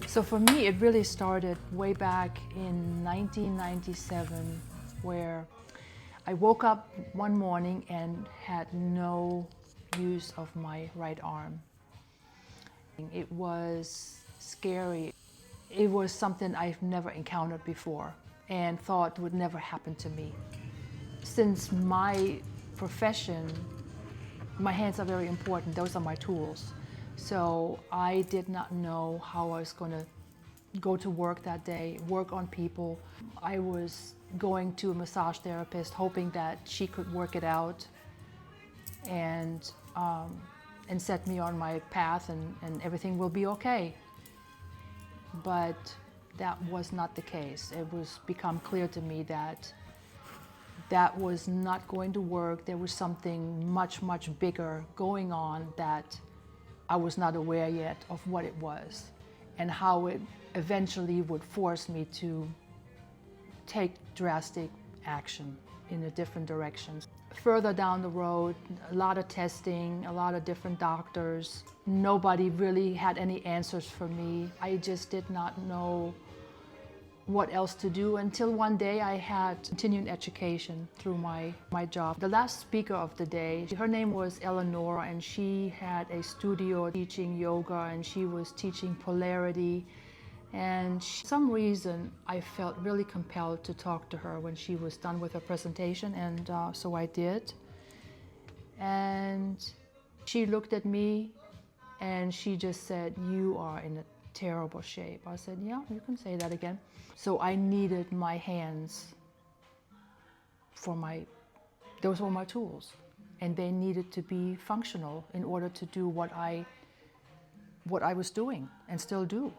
So for me, it really started way back in 1997, where I woke up one morning and had no use of my right arm. It was scary. It was something I've never encountered before and thought would never happen to me. Since my profession, my hands are very important. Those are my tools. So I did not know how I was going to go to work that day, work on people. I was going to a massage therapist, hoping that she could work it out and set me on my path, and everything will be okay. But that was not the case. It was become clear to me that that was not going to work. There was something much, much bigger going on that I was not aware yet of what it was, and how it eventually would force me to take drastic action in a different direction. Further down the road, a lot of testing, a lot of different doctors. Nobody really had any answers for me. I just did not know what else to do until one day I had continuing education through my job. The last speaker of the day, her name was Eleanor, and she had a studio teaching yoga, and she was teaching polarity. And for some reason, I felt really compelled to talk to her when she was done with her presentation, and so I did. And she looked at me and she just said, "You are in a terrible shape." I said, "Yeah, you can say that again." So I needed my hands those were my tools, and they needed to be functional in order to do what I was doing and still do.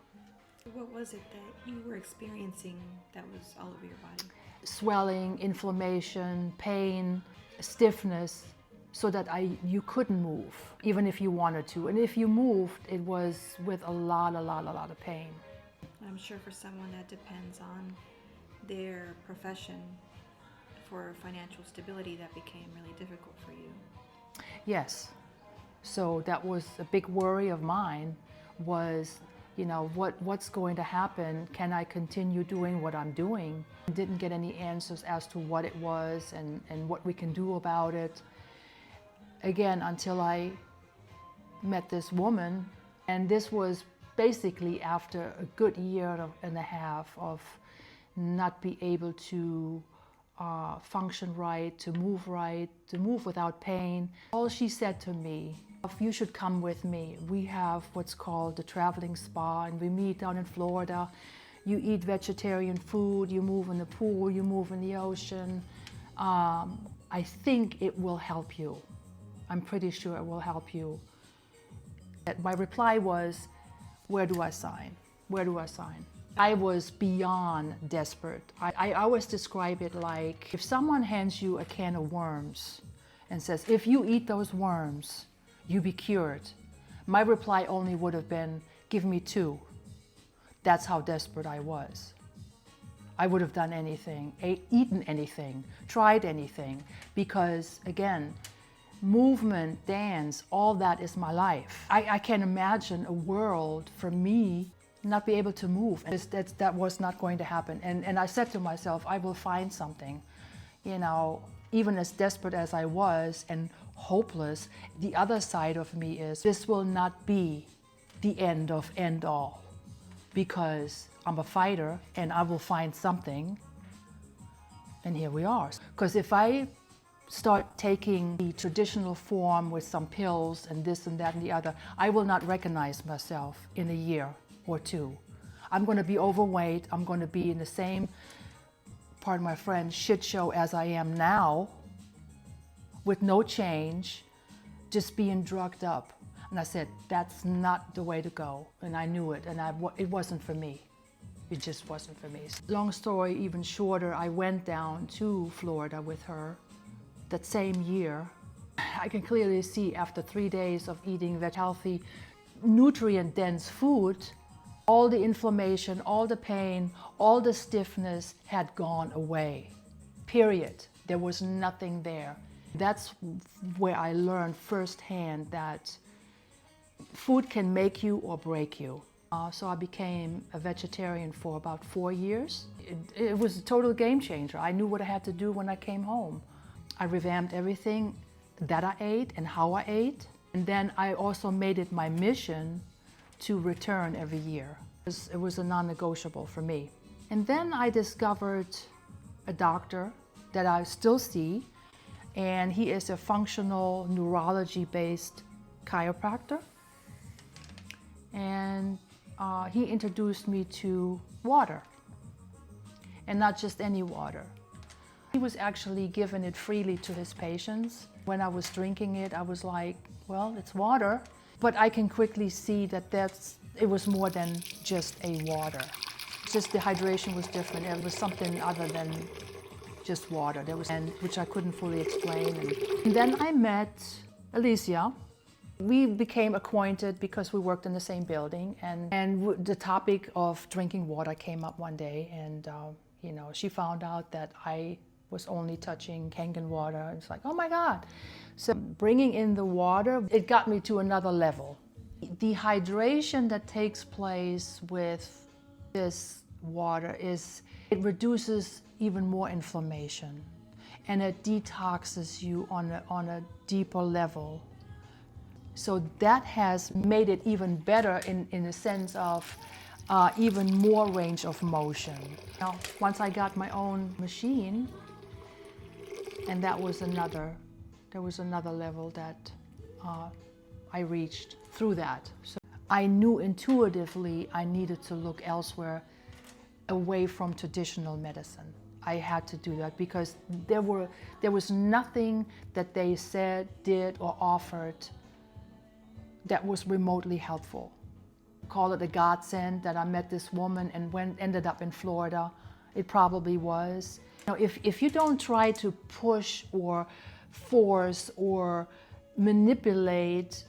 What was it that you were experiencing that was all over your body? Swelling, inflammation, pain, stiffness, so that you couldn't move, even if you wanted to. And if you moved, it was with a lot of pain. I'm sure for someone that depends on their profession for financial stability, that became really difficult for you. Yes. So that was a big worry of mine, was, what's going to happen? Can I continue doing what I'm doing? I didn't get any answers as to what it was and what we can do about it. Again, until I met this woman, and this was basically after a good year and a half of not be able to function right, to move without pain. All she said to me, "You should come with me. We have what's called the traveling spa, and we meet down in Florida. You eat vegetarian food, you move in the pool, you move in the ocean. I think it will help you. I'm pretty sure it will help you." My reply was, "Where do I sign? Where do I sign?" I was beyond desperate. I always describe it like if someone hands you a can of worms and says, "If you eat those worms, you be cured." My reply only would have been, "Give me 2. That's how desperate I was. I would have done anything, eaten anything, tried anything, because again, movement, dance, all that is my life. I can't imagine a world for me not be able to move. That was not going to happen. And I said to myself, I will find something. Even as desperate as I was and hopeless, the other side of me is, this will not be the end of end all, because I'm a fighter and I will find something. And here we are. Because if I start taking the traditional form with some pills and this and that and the other, I will not recognize myself in a year or 2. I'm going to be overweight. I'm going to be in the same, pardon my friend, shit show as I am now, with no change, just being drugged up. And I said, that's not the way to go. And I knew it, and it wasn't for me. It just wasn't for me. Long story even shorter, I went down to Florida with her that same year. I can clearly see after 3 days of eating healthy, nutrient-dense food, all the inflammation, all the pain, all the stiffness had gone away, period. There was nothing there. That's where I learned firsthand that food can make you or break you. So I became a vegetarian for about 4 years. It was a total game changer. I knew what I had to do when I came home. I revamped everything that I ate and how I ate. And then I also made it my mission to return every year. It was a non-negotiable for me. And then I discovered a doctor that I still see, and he is a functional neurology-based chiropractor. And he introduced me to water, and not just any water. He was actually giving it freely to his patients. When I was drinking it, I was like, well, it's water. But I can quickly see that it was more than just a water. Just the hydration was different. It was something other than just water. Which I couldn't fully explain. And then I met Alicia. We became acquainted because we worked in the same building, and the topic of drinking water came up one day, and you know, she found out that I was only touching Kangen water. It's like, oh my God. So bringing in the water, it got me to another level. The hydration that takes place with this water it reduces even more inflammation, and it detoxes you on a deeper level. So that has made it even better in the sense of even more range of motion. Now, once I got my own machine, and there was another level that I reached through that. So I knew intuitively I needed to look elsewhere, away from traditional medicine. I had to do that because there was nothing that they said, did, or offered that was remotely helpful. Call it a godsend that I met this woman and ended up in Florida. It probably was. You know, if you don't try to push or force or manipulate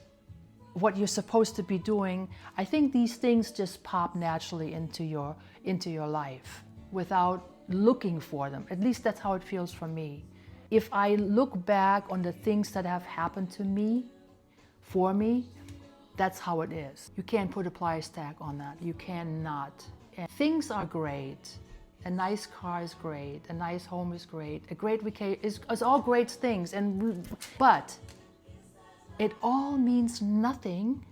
what you're supposed to be doing, I think these things just pop naturally into your life without looking for them. At least that's how it feels for me. If I look back on the things that have happened to me, for me, that's how it is. You can't put a price tag on that. You cannot. And things are great. A nice car is great. A nice home is great. A great vacation is all great things. But it all means nothing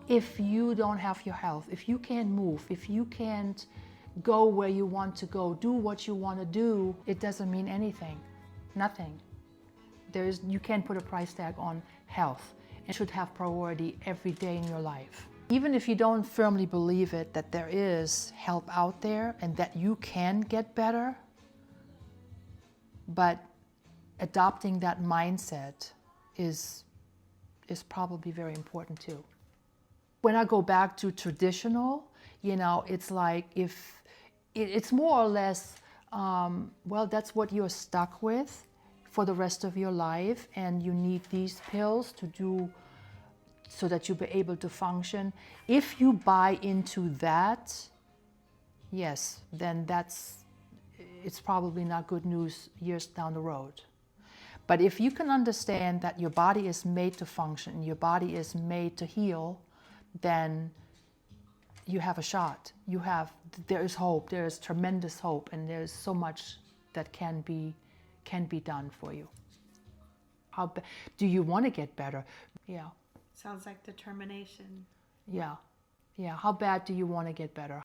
if you don't have your health, if you can't move, if you can't go where you want to go, do what you want to do. It doesn't mean anything. Nothing. You can't put a price tag on health. It should have priority every day in your life. Even if you don't firmly believe it, that there is help out there and that you can get better, but adopting that mindset is probably very important too. When I go back to traditional, you know, it's like it's more or less, well, that's what you're stuck with for the rest of your life, and you need these pills to do so that you'll be able to function. If you buy into that, yes, then it's probably not good news years down the road. But if you can understand that your body is made to function, your body is made to heal, then you have a shot. There is hope, there is tremendous hope, and there's so much that can be done for you. Do you want to get better? Yeah. Sounds like determination. Yeah. How bad do you want to get better?